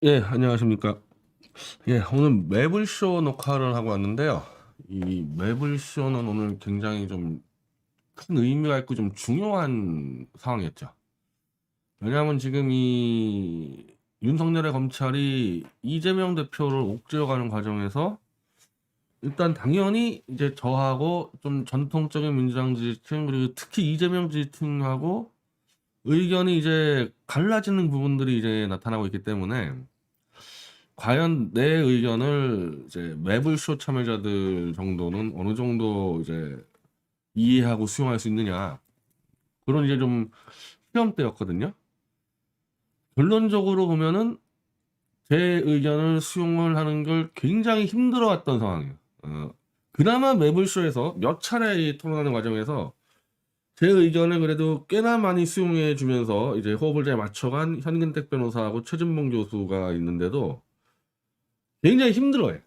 예, 안녕하십니까. 예, 오늘 매블쇼 녹화를 하고 왔는데요. 이 매블쇼는 오늘 굉장히 좀 큰 의미가 있고 좀 중요한 상황이었죠. 왜냐하면 지금 이 윤석열의 검찰이 이재명 대표를 옥죄어가는 과정에서 일단 당연히 이제 저하고 좀 전통적인 민주당 지지층 그리고 특히 이재명 지지층하고 의견이 이제 갈라지는 부분들이 이제 나타나고 있기 때문에 과연 내 의견을 이제 매블쇼 참여자들 정도는 어느 정도 이제 이해하고 수용할 수 있느냐 그런 이제 좀 시험대였거든요. 결론적으로 보면은 제 의견을 수용을 하는 걸 굉장히 힘들어왔던 상황이에요. 그나마 매블쇼에서 몇 차례 이 토론하는 과정에서 제 의견을 그래도 꽤나 많이 수용해 주면서 이제 호흡을 잘 맞춰간 현근택 변호사하고 최진봉 교수가 있는데도 굉장히 힘들어해.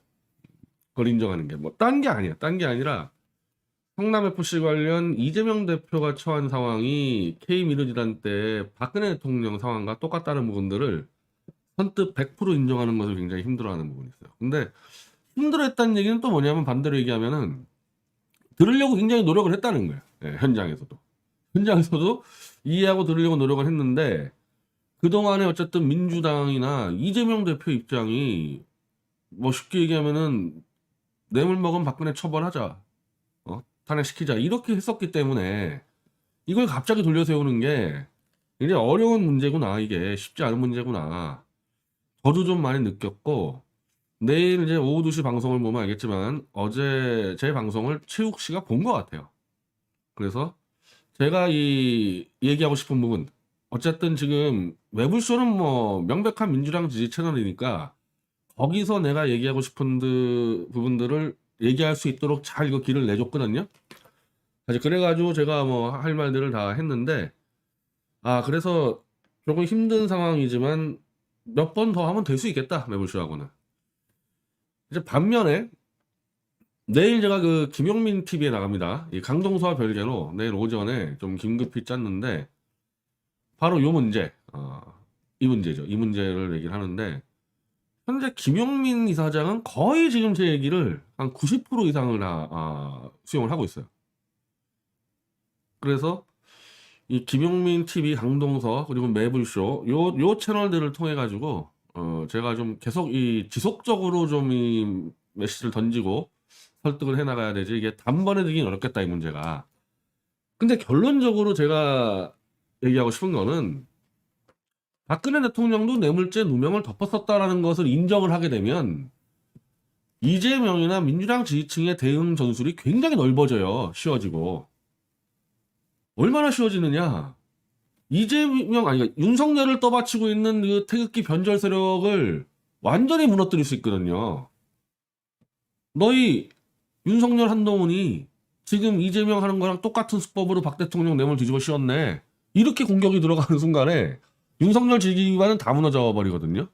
그걸 인정하는 게 뭐 딴 게 아니야. 딴 게 아니라 성남FC 관련 이재명 대표가 처한 상황이 K미르지단 때 박근혜 대통령 상황과 똑같다는 부분들을 선뜻 100% 인정하는 것을 굉장히 힘들어하는 부분이 있어요. 근데 힘들어했다는 얘기는 또 뭐냐면 반대로 얘기하면은 들으려고 굉장히 노력을 했다는 거예요. 예, 현장에서도 이해하고 들으려고 노력을 했는데 그동안에 어쨌든 민주당이나 이재명 대표 입장이 뭐 쉽게 얘기하면은 뇌물 먹은 박근혜 처벌하자. 탄핵시키자 이렇게 했었기 때문에 이걸 갑자기 돌려 세우는 게 굉장히 어려운 문제구나. 이게 쉽지 않은 문제구나. 저도 좀 많이 느꼈고 내일 이제 오후 2시 방송을 보면 알겠지만 어제 제 방송을 최욱 씨가 본 것 같아요. 그래서 제가 이 얘기하고 싶은 부분 어쨌든 지금 매불쇼는 뭐 명백한 민주당 지지 채널이니까 거기서 내가 얘기하고 싶은 부분들을 얘기할 수 있도록 잘 이거 길을 내줬거든요. 사실 그래가지고 제가 뭐 할 말들을 다 했는데 그래서 조금 힘든 상황이지만 몇 번 더 하면 될 수 있겠다 매불쇼하고는. 이제 반면에 내일 제가 그 김용민 TV에 나갑니다. 이 강동서와 별개로 내일 오전에 좀 긴급히 짰는데 바로 요 문제, 이 문제죠. 이 문제를 얘기를 하는데 현재 김용민 이사장은 거의 지금 제 얘기를 한 90% 이상을 다 수용을 하고 있어요. 그래서 이 김용민 TV, 강동서 그리고 매불쇼 요 채널들을 통해 가지고 제가 좀 계속 이 지속적으로 좀 이 메시지를 던지고 설득을 해 나가야 되지 이게 단번에 되긴 어렵겠다 이 문제가. 근데 결론적으로 제가 얘기하고 싶은 거는 박근혜 대통령도 뇌물죄 누명을 덮었었다라는 것을 인정을 하게 되면 이재명이나 민주당 지지층의 대응 전술이 굉장히 넓어져요. 쉬워지고. 얼마나 쉬워지느냐? 이재명 아니 윤석열을 떠받치고 있는 그 태극기 변절 세력을 완전히 무너뜨릴 수 있거든요. 너희 윤석열 한동훈이 지금 이재명 하는 거랑 똑같은 수법으로 박 대통령 뇌물 뒤집어 씌웠네. 이렇게 공격이 들어가는 순간에 윤석열 지지기반은 다 무너져 버리거든요.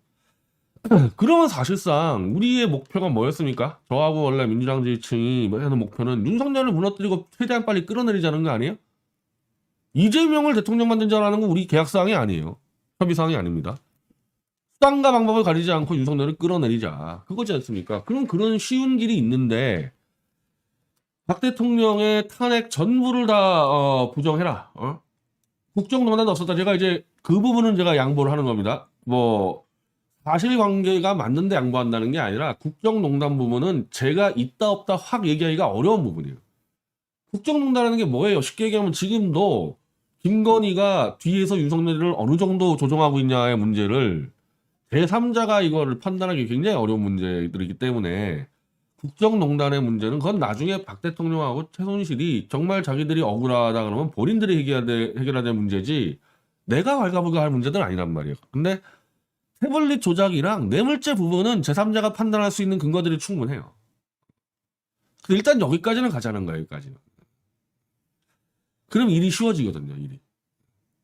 그러면 사실상 우리의 목표가 뭐였습니까? 저하고 원래 민주당 지지층이 하는 목표는 윤석열을 무너뜨리고 최대한 빨리 끌어내리자는 거 아니에요? 이재명을 대통령 만든자라는 건 우리 계약사항이 아니에요. 협의사항이 아닙니다. 수단과 방법을 가리지 않고 윤석열을 끌어내리자. 그거지 않습니까? 그럼 그런 쉬운 길이 있는데 박 대통령의 탄핵 전부를 다 부정해라. 국정농단도 없었다. 제가 이제 그 부분은 제가 양보를 하는 겁니다. 뭐 사실관계가 맞는데 양보한다는 게 아니라 국정농단 부분은 제가 있다 없다 확 얘기하기가 어려운 부분이에요. 국정농단이라는 게 뭐예요? 쉽게 얘기하면 지금도 김건희가 뒤에서 윤석열을 어느 정도 조종하고 있냐의 문제를 제3자가 이거를 판단하기 굉장히 어려운 문제들이기 때문에 국정농단의 문제는 그건 나중에 박 대통령하고 최순실이 정말 자기들이 억울하다 그러면 본인들이 해결해야 될 문제지 내가 왈가불가 할 문제는 아니란 말이에요. 근데 태블릿 조작이랑 뇌물죄 부분은 제3자가 판단할 수 있는 근거들이 충분해요. 일단 여기까지는 가자는 거예요. 여기까지는. 그럼 일이 쉬워지거든요. 일이.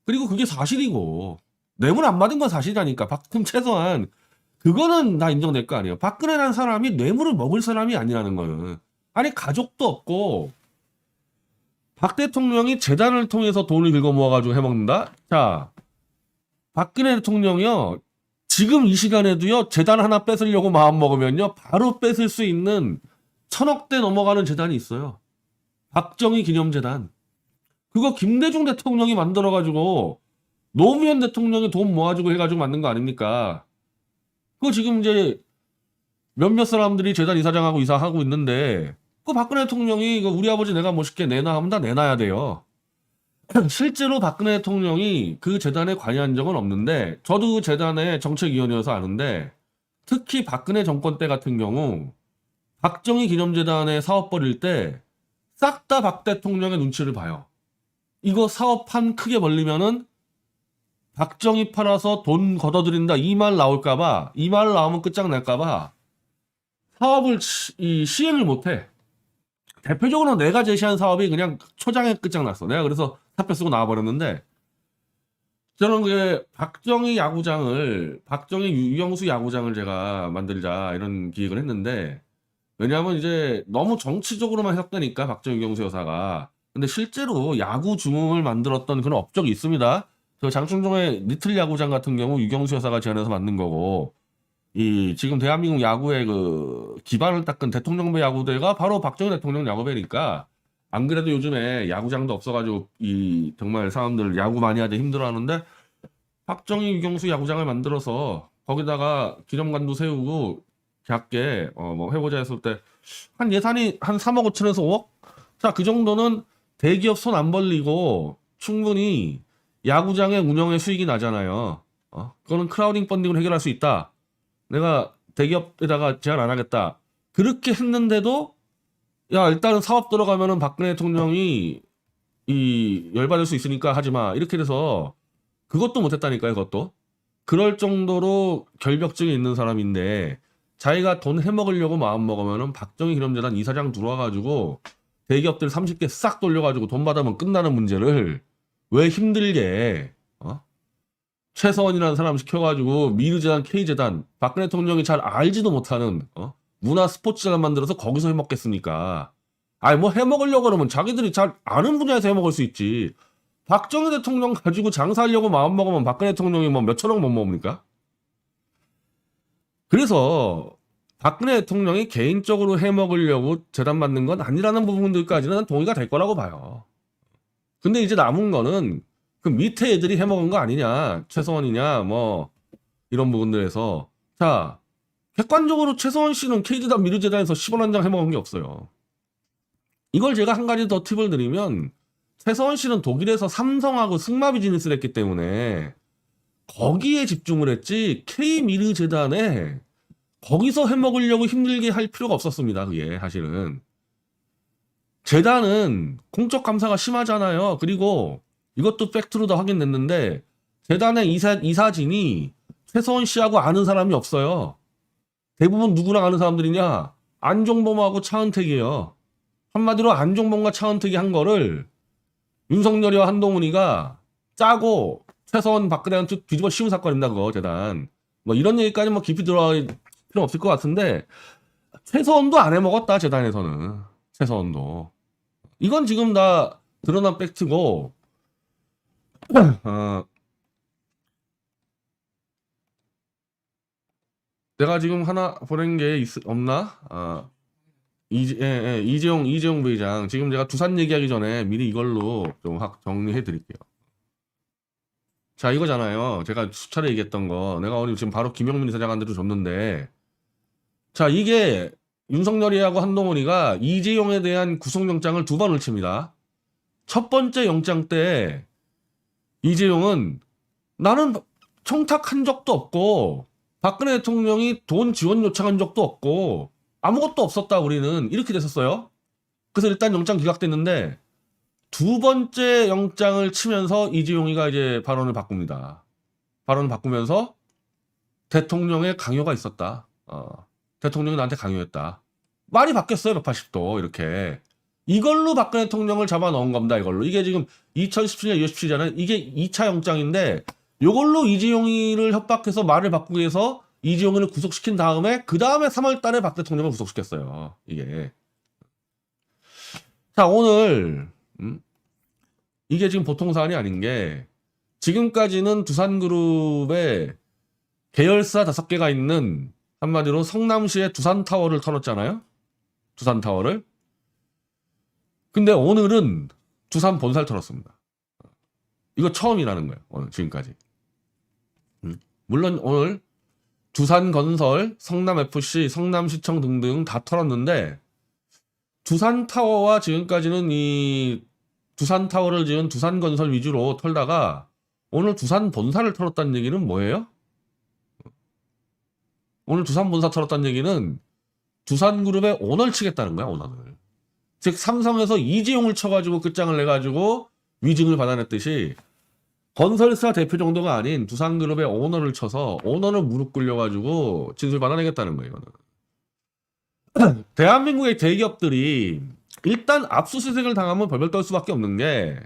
그리고 그게 사실이고 뇌물 안 받은 건 사실이라니까. 그럼 최소한 그거는 다 인정될 거 아니에요. 박근혜라는 사람이 뇌물을 먹을 사람이 아니라는 거는. 아니 가족도 없고 박 대통령이 재단을 통해서 돈을 긁어 모아가지고 해먹는다? 자, 박근혜 대통령이요. 지금 이 시간에도요, 재단 하나 뺏으려고 마음먹으면요, 바로 뺏을 수 있는 1,000억대 넘어가는 재단이 있어요. 박정희 기념재단. 그거 김대중 대통령이 만들어가지고, 노무현 대통령이 돈 모아주고 해가지고 만든 거 아닙니까? 그거 지금 이제 몇몇 사람들이 재단 이사장하고 이사하고 있는데, 그 박근혜 대통령이 이거 우리 아버지 내가 멋있게 내놔 하면 다 내놔야 돼요. 실제로 박근혜 대통령이 그 재단에 관여한 적은 없는데, 저도 그 재단의 정책위원이어서 아는데, 특히 박근혜 정권 때 같은 경우 박정희 기념재단에 사업 벌일 때 싹 다 박 대통령의 눈치를 봐요. 이거 사업판 크게 벌리면은 박정희 팔아서 돈 걷어들인다 이 말 나올까봐, 이 말 나오면 끝장날까봐 사업을 시행을 못해. 대표적으로 내가 제시한 사업이 그냥 초장에 끝장났어. 내가 그래서 사표 쓰고 나와버렸는데, 저는 그 박정희 야구장을, 박정희 유경수 야구장을 제가 만들자 이런 기획을 했는데, 왜냐하면 이제 너무 정치적으로만 해석되니까 박정희 유경수 여사가. 근데 실제로 야구 중흥을 만들었던 그런 업적이 있습니다. 저 장충동의 리틀 야구장 같은 경우 유경수 여사가 제안해서 만든 거고, 이 지금 대한민국 야구의 그 기반을 닦은 대통령배 야구대가 바로 박정희 대통령 야구배니까. 안 그래도 요즘에 야구장도 없어가지고 이 정말 사람들 야구 많이 하자 힘들어하는데, 박정희 유경수 야구장을 만들어서 거기다가 기념관도 세우고 작게 뭐 해보자 했을 때 한 예산이 한 3억 5천에서 5억? 자, 그 정도는 대기업 손 안 벌리고 충분히 야구장의 운영에 수익이 나잖아요. 그거는 크라우딩 펀딩으로 해결할 수 있다. 내가 대기업에다가 제안 안 하겠다. 그렇게 했는데도, 야, 일단은 사업 들어가면은 박근혜 대통령이 이 열받을 수 있으니까 하지 마. 이렇게 돼서 그것도 못했다니까요, 그것도. 그럴 정도로 결벽증이 있는 사람인데, 자기가 돈 해먹으려고 마음먹으면은 박정희 기념재단 이사장 들어와가지고 대기업들 30개 싹 돌려가지고 돈 받으면 끝나는 문제를 왜 힘들게, 최서원이라는 사람 시켜가지고 미르재단, K재단, 박근혜 대통령이 잘 알지도 못하는 문화 스포츠재단 만들어서 거기서 해먹겠습니까? 아니 뭐 해먹으려고 그러면 자기들이 잘 아는 분야에서 해먹을 수 있지. 박정희 대통령 가지고 장사하려고 마음먹으면 박근혜 대통령이 뭐 몇천억 못 먹습니까? 그래서 박근혜 대통령이 개인적으로 해먹으려고 재단 만든 건 아니라는 부분들까지는 동의가 될 거라고 봐요. 근데 이제 남은 거는 그 밑에 애들이 해먹은 거 아니냐, 최서원이냐 뭐 이런 부분들에서. 자, 객관적으로 최서원 씨는 K재단 미르재단에서 10원 한 장 해먹은 게 없어요. 이걸 제가 한 가지 더 팁을 드리면, 최서원 씨는 독일에서 삼성하고 승마 비즈니스를 했기 때문에 거기에 집중을 했지 K미르재단에 거기서 해먹으려고 힘들게 할 필요가 없었습니다. 그게 사실은. 재단은 공적 감사가 심하잖아요. 그리고 이것도 팩트로 다 확인됐는데, 재단의 이사진이 최서원 씨하고 아는 사람이 없어요. 대부분 누구랑 아는 사람들이냐? 안종범하고 차은택이에요. 한마디로 안종범과 차은택이 한 거를 윤석열이와 한동훈이가 짜고 최서원 박근혜한테 뒤집어 씌운 사건입니다. 그거 재단. 뭐 이런 얘기까지 뭐 깊이 들어갈 필요 없을 것 같은데, 최서원도 안 해먹었다, 재단에서는. 최서원도. 이건 지금 다 드러난 팩트고, 내가 지금 하나 보낸 게 없나? 이재용 부회장. 지금 제가 두산 얘기하기 전에 미리 이걸로 좀 확 정리해 드릴게요. 자, 이거잖아요. 제가 수차례 얘기했던 거. 내가 오늘 지금 바로 김영민 이사장한테도 줬는데, 자, 이게 윤석열이하고 한동훈이가 이재용에 대한 구속영장을 2번을 칩니다. 첫 번째 영장 때 이재용은 나는 청탁한 적도 없고 박근혜 대통령이 돈 지원 요청한 적도 없고 아무것도 없었다 우리는, 이렇게 됐었어요. 그래서 일단 영장 기각됐는데, 2번째 영장을 치면서 이재용이가 이제 발언을 바꿉니다. 발언을 바꾸면서 대통령의 강요가 있었다. 대통령이 나한테 강요했다. 말이 바뀌었어요. 180도 이렇게. 이걸로 박근혜 대통령을 잡아넣은 겁니다. 이걸로. 이게 지금 2017년 27일잖아요. 이게 2차 영장인데, 이걸로 이재용이를 협박해서 말을 바꾸기 위해서 이재용이를 구속시킨 다음에 그 다음에 3월 달에 박 대통령을 구속시켰어요. 이게. 자, 오늘 이게 지금 보통 사안이 아닌 게, 지금까지는 두산그룹의 계열사 5개가 있는 한마디로 성남시의 두산타워를 털었잖아요. 두산타워를. 근데 오늘은 두산 본사를 털었습니다. 이거 처음이라는 거예요. 오늘 지금까지. 물론 오늘 두산건설, 성남FC, 성남시청 등등 다 털었는데 두산타워와 지금까지는 이 두산타워를 지은 두산건설 위주로 털다가 오늘 두산 본사를 털었다는 얘기는 뭐예요? 오늘 두산 본사 털었다는 얘기는 두산그룹의 오너를 치겠다는 거야, 오너를. 즉 삼성에서 이재용을 쳐가지고 끝장을 내가지고 위증을 받아냈듯이 건설사 대표 정도가 아닌 두산그룹의 오너를 쳐서 오너를 무릎 꿇려가지고 진술 받아내겠다는 거예요, 이거는. 대한민국의 대기업들이 일단 압수수색을 당하면 벌벌 떨 수밖에 없는 게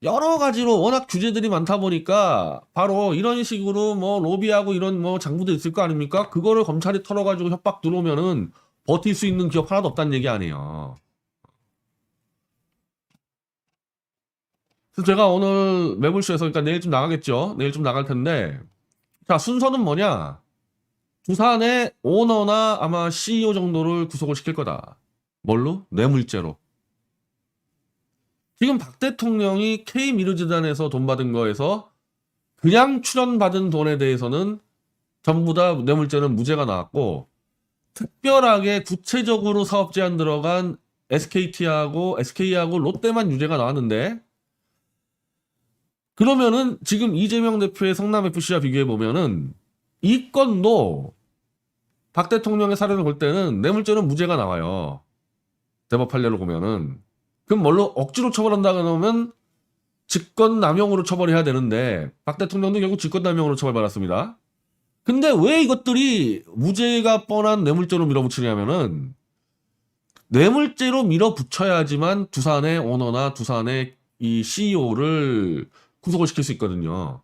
여러 가지로 워낙 규제들이 많다 보니까 바로 이런 식으로 뭐 로비하고 이런 뭐 장부도 있을 거 아닙니까? 그거를 검찰이 털어가지고 협박 들어오면은 버틸 수 있는 기업 하나도 없다는 얘기 아니에요. 그래서 제가 오늘 매불쇼에서 그러니까 내일 좀 나가겠죠. 내일 좀 나갈 텐데 자 순서는 뭐냐? 두산의 오너나 아마 CEO 정도를 구속을 시킬 거다. 뭘로? 뇌물죄로. 지금 박 대통령이 K미르재단에서 돈 받은 거에서 그냥 출연받은 돈에 대해서는 전부 다 뇌물죄는 무죄가 나왔고 특별하게 구체적으로 사업 제안 들어간 SK하고 롯데만 유죄가 나왔는데 그러면은 지금 이재명 대표의 성남FC와 비교해보면은 이 건도 박 대통령의 사례를 볼 때는 뇌물죄는 무죄가 나와요. 대법 판례로 보면은. 그럼 뭘로 억지로 처벌한다 그러면 직권남용으로 처벌해야 되는데 박 대통령도 결국 직권남용으로 처벌받았습니다. 근데 왜 이것들이 무죄가 뻔한 뇌물죄로 밀어붙이냐면은 뇌물죄로 밀어붙여야지만 두산의 오너나 두산의 이 CEO를 구속을 시킬 수 있거든요.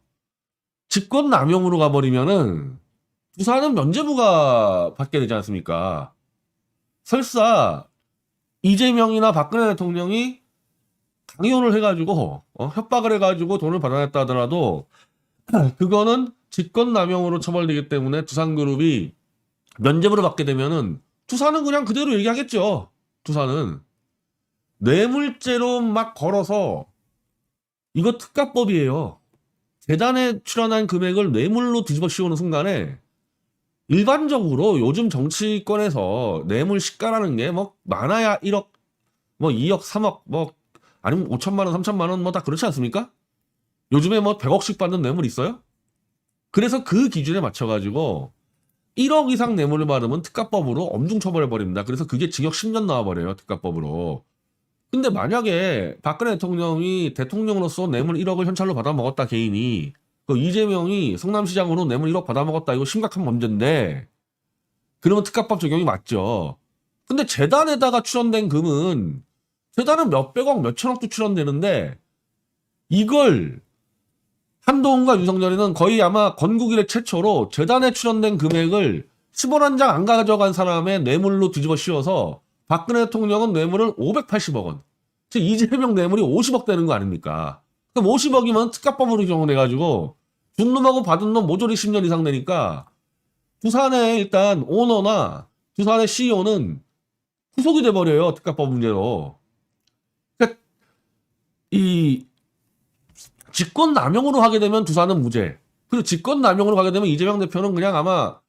직권남용으로 가버리면은 두산은 면죄부가 받게 되지 않습니까? 설사 이재명이나 박근혜 대통령이 강요를 해가지고 협박을 해가지고 돈을 받아냈다 하더라도 그거는 직권남용으로 처벌되기 때문에 두산그룹이 면죄부를 받게 되면은 두산은 그냥 그대로 얘기하겠죠. 두산은 뇌물죄로 막 걸어서 이거 특가법이에요. 재단에 출연한 금액을 뇌물로 뒤집어 씌우는 순간에 일반적으로 요즘 정치권에서 뇌물 시가라는 게 뭐 많아야 1억, 뭐 2억, 3억, 뭐 아니면 5천만 원, 3천만 원 뭐 다 그렇지 않습니까? 요즘에 뭐 100억씩 받는 뇌물 있어요? 그래서 그 기준에 맞춰가지고 1억 이상 뇌물을 받으면 특가법으로 엄중 처벌해버립니다. 그래서 그게 징역 10년 나와버려요. 특가법으로. 근데 만약에 박근혜 대통령이 대통령으로서 뇌물 1억을 현찰로 받아먹었다 개인이 그 이재명이 성남시장으로 뇌물 1억 받아먹었다 이거 심각한 문제인데 그러면 특가법 적용이 맞죠. 근데 재단에다가 출연된 금은 재단은 몇백억 몇천억도 출연되는데 이걸 한동훈과 윤석열이는 거의 아마 건국 이래 최초로 재단에 출연된 금액을 10원 한 장 안 가져간 사람의 뇌물로 뒤집어 씌워서 박근혜 대통령은 뇌물을 580억 원. 즉 이재명 뇌물이 50억 되는 거 아닙니까? 그럼 50억이면 특가법으로 적용돼가지고 준 놈하고 받은 놈 모조리 10년 이상 되니까 두산의 일단 오너나 두산의 CEO는 구속이 돼버려요. 특가법 문제로. 그러니까 이 직권남용으로 하게 되면 두산은 무죄. 그리고 직권남용으로 가게 되면 이재명 대표는 그냥 아마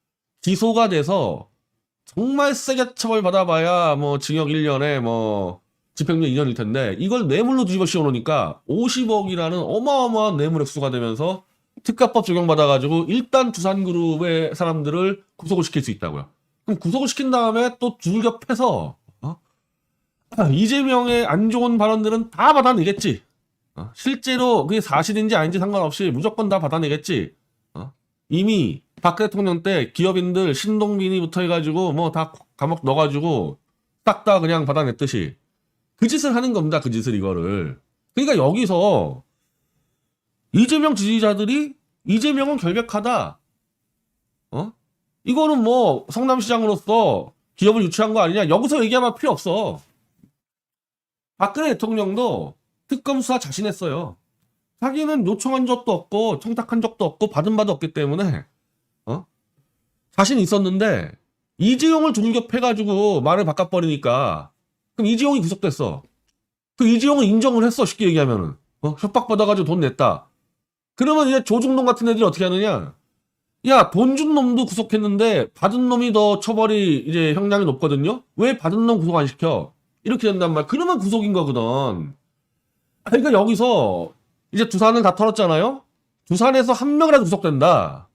기소가 돼서 정말 세게 처벌받아봐야 뭐 징역 1년에 뭐 집행유예 2년일 텐데 이걸 뇌물로 뒤집어 씌워놓으니까 50억이라는 어마어마한 뇌물 액수가 되면서 특가법 적용받아가지고 일단 두산그룹의 사람들을 구속을 시킬 수 있다고요. 그럼 구속을 시킨 다음에 또 줄겨 패서 이재명의 안 좋은 발언들은 다 받아내겠지. 실제로 그게 사실인지 아닌지 상관없이 무조건 다 받아내겠지. 이미 박 대통령 때 기업인들 신동빈이부터 해가지고 뭐 다 감옥 넣어가지고 딱 다 그냥 받아냈듯이 그 짓을 하는 겁니다. 그 짓을 이거를. 그러니까 여기서 이재명 지지자들이 이재명은 결백하다. 이거는 뭐 성남시장으로서 기업을 유치한 거 아니냐. 여기서 얘기하면 필요 없어. 박근혜 대통령도 특검 수사 자신했어요. 자기는 요청한 적도 없고 청탁한 적도 없고 받은 바도 없기 때문에 자신 있었는데 이재용을 돌격해가지고 말을 바꿔버리니까 그럼 이재용이 구속됐어. 그 이재용은 인정을 했어. 쉽게 얘기하면은 협박받아가지고 돈 냈다. 그러면 이제 조중동 같은 애들이 어떻게 하느냐? 야, 돈 준 놈도 구속했는데 받은 놈이 더 처벌이 이제 형량이 높거든요. 왜 받은 놈 구속 안 시켜? 이렇게 된단 말이야. 그러면 구속인 거거든. 그러니까 여기서 이제 두산을 다 털었잖아요. 두산에서 한 명이라도 구속된다.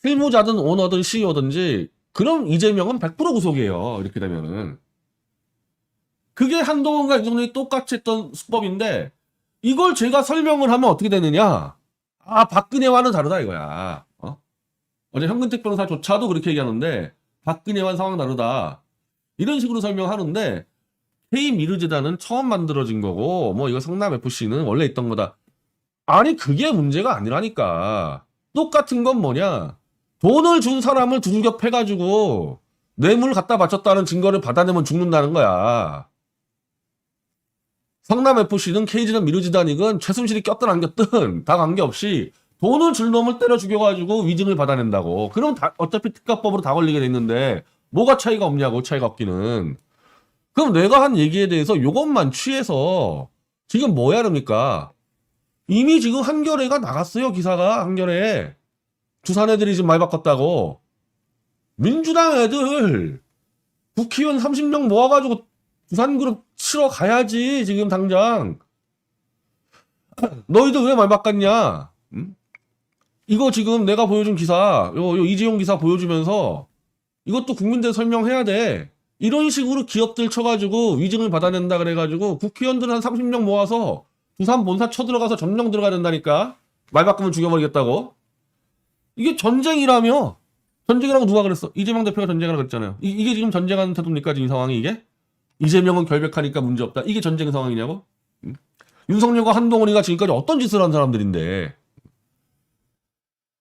실무자든 오너든 CEO든지 그럼 이재명은 100% 구속이에요. 이렇게 되면은. 그게 한동훈과 이정현이 똑같이 했던 수법인데 이걸 제가 설명을 하면 어떻게 되느냐? 아, 박근혜와는 다르다 이거야. 어제 현근택 변호사조차도 그렇게 얘기하는데 박근혜와는 상황 다르다. 이런 식으로 설명하는데 K미르재단은 처음 만들어진 거고 뭐 이거 성남FC는 원래 있던 거다. 아니 그게 문제가 아니라니까. 똑같은 건 뭐냐? 돈을 준 사람을 두들겨패가지고 뇌물 갖다 바쳤다는 증거를 받아내면 죽는다는 거야. 성남FC든 KG든 미르재단이든 최순실이 꼈든 안 꼈든 다 관계없이 돈을 줄 놈을 때려 죽여가지고 위증을 받아낸다고. 그럼 어차피 특가법으로 다 걸리게 돼 있는데 뭐가 차이가 없냐고. 차이가 없기는. 그럼 내가 한 얘기에 대해서 요것만 취해서 지금 뭐야 그럽니까? 이미 지금 한겨레가 나갔어요. 기사가 한겨레에. 두산 애들이 지금 말 바꿨다고. 민주당 애들 국회의원 30명 모아가지고 두산그룹 치러 가야지 지금 당장. 너희들 왜 말 바꿨냐? 응? 이거 지금 내가 보여준 기사, 요 이재용 기사 보여주면서 이것도 국민들 설명해야 돼. 이런 식으로 기업들 쳐가지고 위증을 받아낸다 그래가지고 국회의원들 한 30명 모아서 두산 본사 쳐들어가서 점령 들어가야 된다니까. 말 바꾸면 죽여버리겠다고. 이게 전쟁이라며. 전쟁이라고 누가 그랬어? 이재명 대표가 전쟁이라고 그랬잖아요. 이게 지금 전쟁하는 태도입니까? 지금 이 상황이 이게? 이재명은 결백하니까 문제없다. 이게 전쟁 상황이냐고? 윤석열과 한동훈이가 지금까지 어떤 짓을 한 사람들인데